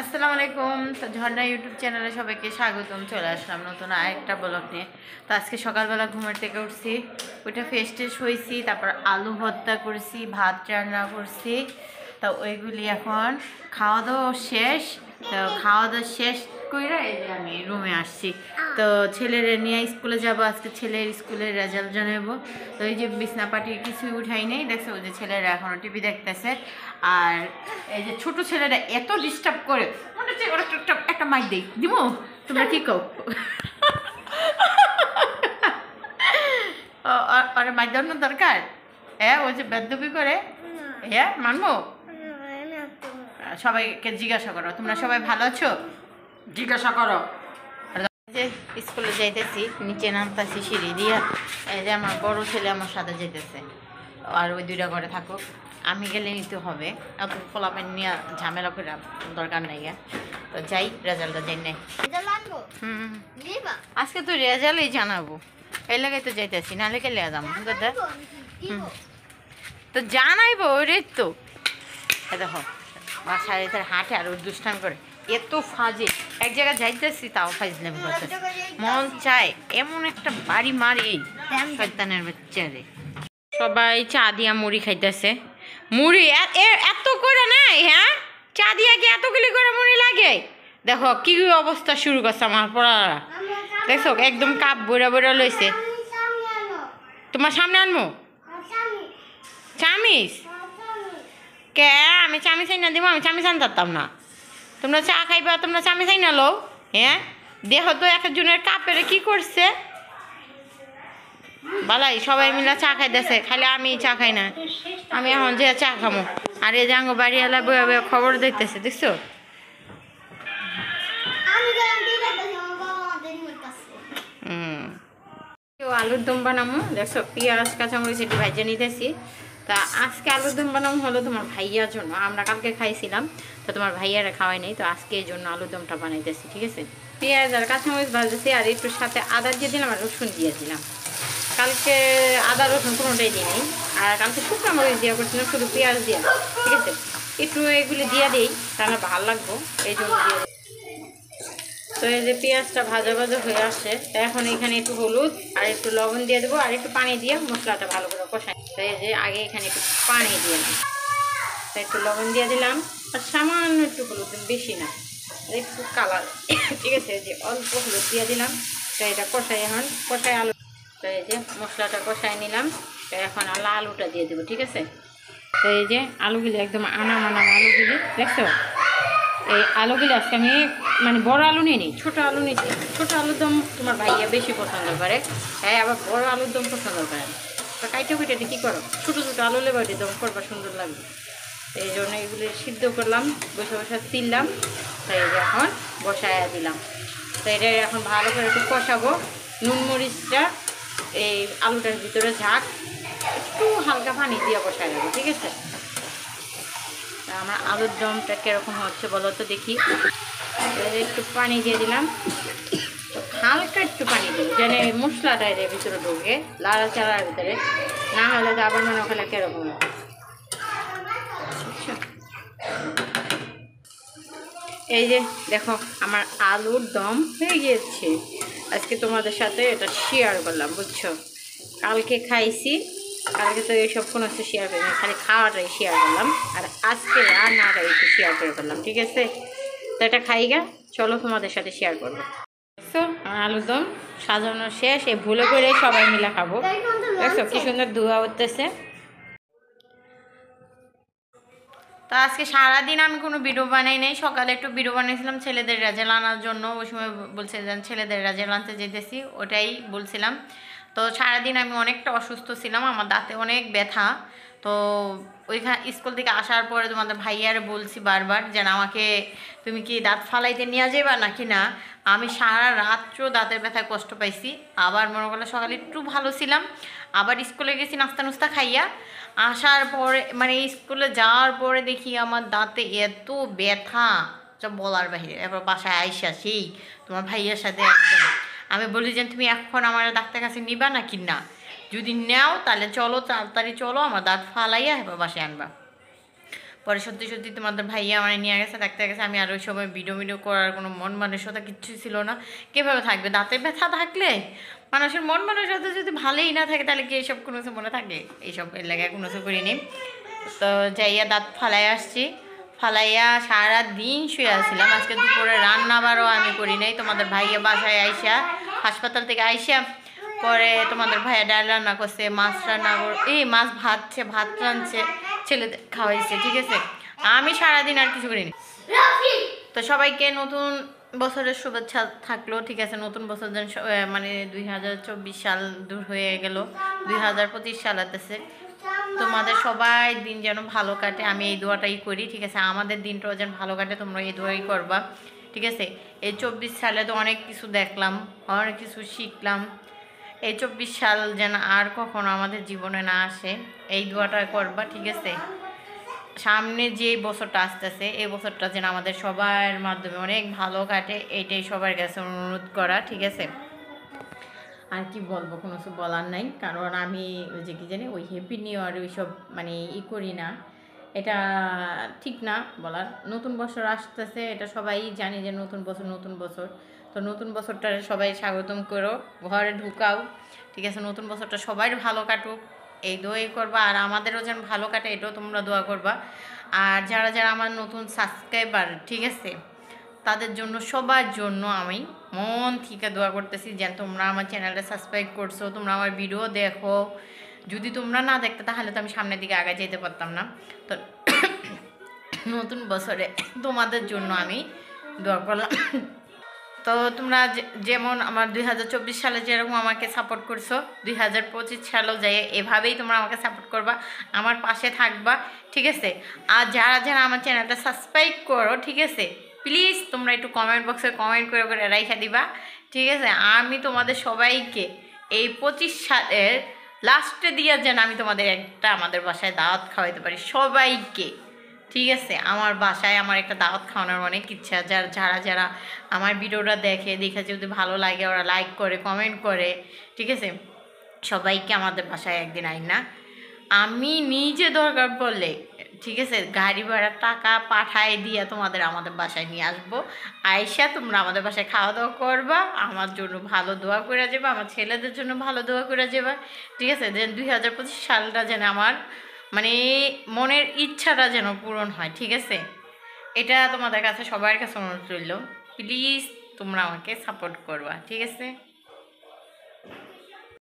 আসসালামু আলাইকুম। তো ঝর্ণা ইউটিউব চ্যানেলে সবাইকে স্বাগতম। চলে আসলাম নতুন আরেকটা ব্লগ নিয়ে। তো আজকে সকালবেলা ঘুমের থেকে উঠছি, ওইটা ফ্রেশ ট্রেশ হয়েছি, তারপর আলু ভর্তা করছি, ভাত রান্না করছি। তো ওইগুলি এখন খাওয়া দাওয়া শেষ। তো খাওয়া দাওয়া শেষ করে এই যে আমি রুমে আসছি। তো ছেলের নিয়ে স্কুলে যাব, আজকে ছেলের স্কুলের রেজাল্ট জানাবো। তো এই যে বিছনা পাটি কিছুই উঠাই নেই, দেখছো ওই যে ছেলেরা এখনও টিভি দেখতেছে। আর এই যে ছোট ছেলেরা এত ডিস্টার্ব করে, মনে হচ্ছে ওরা একটা মাইক দেই দিব। তোমরা কি কও? ওরা মাইক দেওয়ার দরকার? হ্যাঁ, ওই যে বেদবি করে। হ্যাঁ, মানবো। সবাইকে জিজ্ঞাসা করো, তোমরা সবাই ভালো আছো? জিজ্ঞাসা করো। যে স্কুলে যাইতেছি, নিচে নামতেছি সিঁড়ি দিয়া। এই যে আমার বড় ছেলে আমার সাথে যেতেছে, আর ওই দুইটা করে থাকুক, আমি গেলে নিতে হবে। এত ফলাফল নিয়ে ঝামেলা করে দরকার নাই। তো যাই, রেজাল্টটা যাই নাই। আজকে তো রেজাল্টই জানাবো, এই লাগাই তো যাইতেছি, নাহলে কে লেয়া যাবো। তো জানাইবো রে। তো দেখো বাসায় হাঁটে আর ওর দুষ্টান করে, এত ফাজে। এক জায়গায় যাইতেছি তাও ফাজলামি করতেছে, মন চায় এমন একটা বাড়ি মারি শয়তানের বাচ্চারে। সবাই চা দিয়া মুড়ি খাইতেছে। মুড়ি এত করে নাই? হ্যাঁ, চা দিয়া কি এতগুলি করে মুড়ি লাগে? দেখো কি অবস্থা শুরু করছে আমার পড়ারা, দেখছো একদম কাপ বইরা বইরা লইছে। তোমার সামনে আনবো চামিস? কে আমি চামিচ আইনা দিব? আমি চামিচ আনতাম না। তোমরা চা খাইবা, তোমরা চামিচ আইনা লো। হ্যাঁ, দেহ তো একজনের কাপের কি করছে বালাই, সবাই মিলে চা খাইতেছে, খালি আমি চা খাই না। আমি এখন যে চা খামো, আর এই জাঙ্গ বাড়িওয়ালা বইয়া বইয়া খবর দেখতেছে, দেখছো? আলুর দম বানামো, দেখছো পেঁয়াজ কাঁচামরিচ একটু ভাইজা নিতেছি। তা আজকে আলুর দম বানামো হলো তোমার ভাইয়ার জন্য। আমরা কালকে খাইছিলাম, তো তোমার ভাইয়ারা খাওয়াই নাই, তো আজকে এই জন্য আলুর দমটা বানাইতেছি। ঠিক আছে, পেঁয়াজ আর কাঁচামরিচ ভাজতেছি, আর একটু সাথে আদা দিয়ে দিলাম আর রসুন দিয়ে দিলাম। কালকে আদা রসুন কোনোটাই দিই নাই, আর কালকে শুকনো মরিচ দেওয়া করছিলাম, শুধু পেঁয়াজ দিয়ে। ঠিক আছে, একটু এগুলি দিয়ে দিই, তাহলে ভালো লাগবো, এই জন্য দিয়ে। তো এই যে পেঁয়াজটা ভাজা ভাজা হয়ে আসছে, এখন এখানে একটু হলুদ আর একটু লবণ দিয়ে দেবো, আর একটু পানি দিয়ে মশলাটা ভালো করে কষাই। তো এই যে আগে এখানে একটু পানি দিয়ে দিই, তো একটু লবণ দিয়ে দিলাম, আর সামান্য একটু হলুদ, বেশি না, একটু কালার। ঠিক আছে, এই যে অল্প হলুদ দিয়ে দিলাম। তো এটা কষাই, এখন কষাই আলু। তো এই যে মশলাটা কষাই নিলাম, তো এখন আলুটা দিয়ে দেবো। ঠিক আছে, তো এই যে আলুগুলি একদম আনাম আলুগুলি, দেখছো? এই আলুগুলি আজকে আমি মানে বড় আলু নিয়ে নিই, ছোটো আলু নিচ্ছি। ছোটো আলুর দম তোমার ভাইয়া বেশি পছন্দ করে, হ্যাঁ, আবার বড় আলুর দম পছন্দ করে না। তো কাইটে কুইটাতে কী করো, ছোটো ছোটো আলু লেবাটি দম করবা, সুন্দর লাগবে। এই জন্য এগুলি সিদ্ধ করলাম, বসে বসে তিনলাম। তো এই যে এখন বসায়া দিলাম। তো এটা এখন ভালো করে একটু কষাবো। নুন মরিচটা এই আলুটার ভিতরে ঝাঁক, একটু হালকা পানি দিয়ে বসায় দেবো। ঠিক আছে, আমার আলুর দমটা কীরকম হচ্ছে বলো তো দেখি। একটু পানি দিয়ে দিলাম, হালকা একটু পানি দেবো যেন মশলাটা এর ভিতরে ঢোকে, লাড়া চাড়ার ভিতরে, না হলে তো আবার মনে ওখানে কীরকম। এই যে দেখো আমার আলুর দম হয়ে গিয়েছে। আজকে তোমাদের সাথে এটা শেয়ার করলাম, বুঝছো? কালকে খাইছি, কালকে তো এইসব কোনো কিছু শেয়ার করিনি, খালি খাওয়াটাই শেয়ার করলাম, আর আজকে রান্নাটা একটু শেয়ার করে করলাম। ঠিক আছে, তো এটা খাই গা, চলো তোমাদের সাথে শেয়ার করবো। দেখছো আমার আলুর দম সাজানো শেষ, এই ভুলে করে সবাই মিলে খাবো। দেখছো কি সুন্দর ধোয়া উঠতেছে। তো আজকে সারাদিন আমি কোনো ভিডিও বানাই নাই। সকালে একটু ভিডিও বানিয়েছিলাম ছেলেদের রেজাল্ট আনার জন্য, ওই সময় বলছিলাম ছেলেদের রেজাল্ট আনতে যেতেছি, ওটাই বলছিলাম। তো সারাদিন আমি অনেকটা অসুস্থ ছিলাম, আমার দাঁতে অনেক ব্যথা। তো ওইখানে স্কুল থেকে আসার পরে তোমাদের ভাইয়ার বলছি বারবার যেন আমাকে তুমি কি দাঁত ফালাইতে নিয়ে যাবা নাকি না। আমি সারা রাত্র দাঁতের ব্যথায় কষ্ট পাইছি। আবার মনে করলে সকালে একটু ভালো ছিলাম, আবার স্কুলে গেছি নাস্তা নুস্তা খাইয়া। আসার পরে মানে স্কুলে যাওয়ার পরে দেখি আমার দাঁতে এত ব্যথা যা বলার বাহিরে। এবার বাসায় আইসা সেই তোমার ভাইয়ের সাথে একদম আমি বলি যে তুমি এখন আমার ডাক্তার কাছে নিবা নাকি না, যদি নেও তাহলে চলো তাড়াতাড়ি চলো, আমার দাঁত ফালাইয়া এবার বাসায় আনবা। পরে সত্যি সত্যি তোমাদের ভাইয়া আমার নিয়ে গেছে, দেখতে গেছে। আমি আর ওই সময় ভিডিও করার কোনো মন মানসিকতা কিচ্ছুই ছিল না। কীভাবে থাকবে, দাঁতে ব্যথা থাকলে মানুষের মন মানসিকতা যদি ভালোই না থাকে তাহলে কি এইসব কোনো কিছু মনে থাকে? এইসব এর লাগে কোনো কিছু করিনি। তো যাইয়া দাঁত ফালাই আসছি, ফালাইয়া সারা দিন শুয়ে আসছিলাম। আজকে দুপুরে রান্না বারও আমি করি নাই। তোমাদের ভাইয়া বাসায় আইসা, হাসপাতাল থেকে আইসা পরে তোমাদের ভাইয়া ডাল রান্না করছে, মাছ রান্না মাছ ভাত রাঁধছে, ছেলেদের খাওয়াইছে, ঠিক আছে। আমি সারাদিন আর কিছু করিনি। তো সবাইকে নতুন বছরের শুভেচ্ছা থাকলো, ঠিক আছে। নতুন বছর যেন মানে 2024 সাল দূর হয়ে গেল, 2025 সাল আসতেছে। তোমাদের সবাই দিন যেন ভালো কাটে, আমি এই দোয়াটাই করি, ঠিক আছে। আমাদের দিনটাও যেন ভালো কাটে, তোমরা এই দোয়াই করবা, ঠিক আছে। এই 24 সালে তো অনেক কিছু দেখলাম, অনেক কিছু শিখলাম। এই 24 সাল যেন আর কখনো আমাদের জীবনে না আসে, এই দোয়াটা করবা, ঠিক আছে। সামনে যে বছরটা আসতেছে, এই বছরটা যেন আমাদের সবার মাধ্যমে অনেক ভালো কাটে, এইটাই সবার কাছে অনুরোধ করা, ঠিক আছে। আর কি বলবো, কোনো কিছু বলার নাই, কারণ আমি ওই যে কি জানি ওই হ্যাপি নিউ ইয়ার ওইসব মানে করি না, এটা ঠিক না বলার। নতুন বছর আসতেছে, এটা সবাই জানি যে নতুন বছর। তো নতুন বছরটা সবাই স্বাগতম করো, ঘরে ঢুকাও, ঠিক আছে। নতুন বছরটা সবাই ভালো কাটুক, এই দোয়াই করবা। আর আমাদেরও যেন ভালো কাটে, এটাও তোমরা দোয়া করবা। আর যারা যারা আমার নতুন সাবস্ক্রাইবার, ঠিক আছে, তাদের জন্য সবার জন্য আমি মন থেকে দোয়া করতেছি যেন তোমরা আমার চ্যানেলটা সাবস্ক্রাইব করছো, তোমরা আমার ভিডিও দেখো। যদি তোমরা না দেখতে তাহলে তো আমি সামনের দিকে আগে যেতে পারতাম না। তো নতুন বছরে তোমাদের জন্য আমি দোয়া করলাম। তো তোমরা যেমন আমার 2024 সালে যেরকম আমাকে সাপোর্ট করছো, 2025 সালেও যাই এভাবেই তোমরা আমাকে সাপোর্ট করবা, আমার পাশে থাকবা, ঠিক আছে। আর যারা যারা আমার চ্যানেলটা সাবস্ক্রাইব করো, ঠিক আছে, প্লিজ তোমরা একটু কমেন্ট বক্সে কমেন্ট করে করে রাইখা দিবা, ঠিক আছে। আমি তোমাদের সবাইকে এই 25 সালের লাস্টে দিয়ে যেন আমি তোমাদের একটা আমাদের বাসায় দাওয়াত খাওয়াইতে পারি সবাইকে, ঠিক আছে। আমার বাসায় আমার একটা দাওয়াত খাওয়ানোর অনেক ইচ্ছা। যারা যারা আমার ভিডিওটা দেখে যদি ভালো লাগে ওরা লাইক করে, কমেন্ট করে, ঠিক আছে। সবাইকে আমাদের বাসায় একদিন আই না, আমি নিজে দরকার পড়লে, ঠিক আছে, গাড়ি ভাড়ার টাকা পাঠায় দিয়ে তোমাদের আমাদের বাসায় নিয়ে আসবো। আয়সা তোমরা আমাদের বাসায় খাওয়া দাওয়া করবা, আমার জন্য ভালো দোয়া করে যাবা, আমার ছেলেদের জন্য ভালো দোয়া করে যাবা, ঠিক আছে। যেন 2025 সালটা যেন আমার মানে মনের ইচ্ছাটা যেন পূরণ হয়, ঠিক আছে। এটা তোমাদের কাছে সবার কাছে অনুরোধ রইল, প্লিজ তোমরা আমাকে সাপোর্ট করবা, ঠিক আছে।